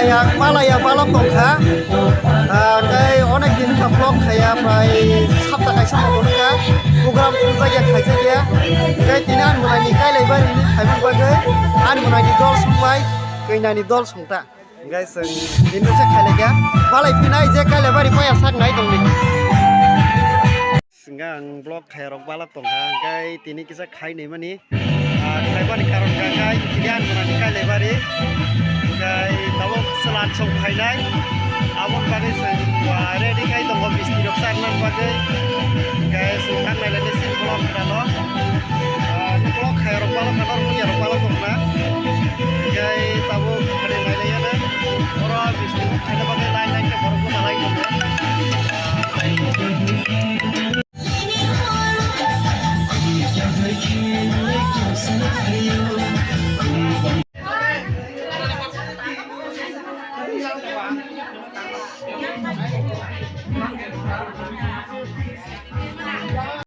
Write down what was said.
Yang Malaya malam tongka, kai onek din kaplok kaya prai sabta kai sama boneka, program tunja ya kai saja, kai tinan mulai ni kai lebar ini kai bagai, an mulai ni dol sampai, kai nani dol songta, guys, Indonesia kai lega, malai pinai je kai lebar ipa ya sak nai dong ni. Singgang blok kai rok balap tongka, kai tini kisah kai ni mani, kai bani karon kai, tinan mulai ni kai lebar ini. Kai tahu selat song kainai, abon bagai ready kai tunggu bisnis dokter nan bagai, kai sukan lainnya sih blok kalau, blok kai rupala kalau punya rupala tunggu, kai tahu ada lainnya na, orang bisnis ada bagai lain ke baru pun lain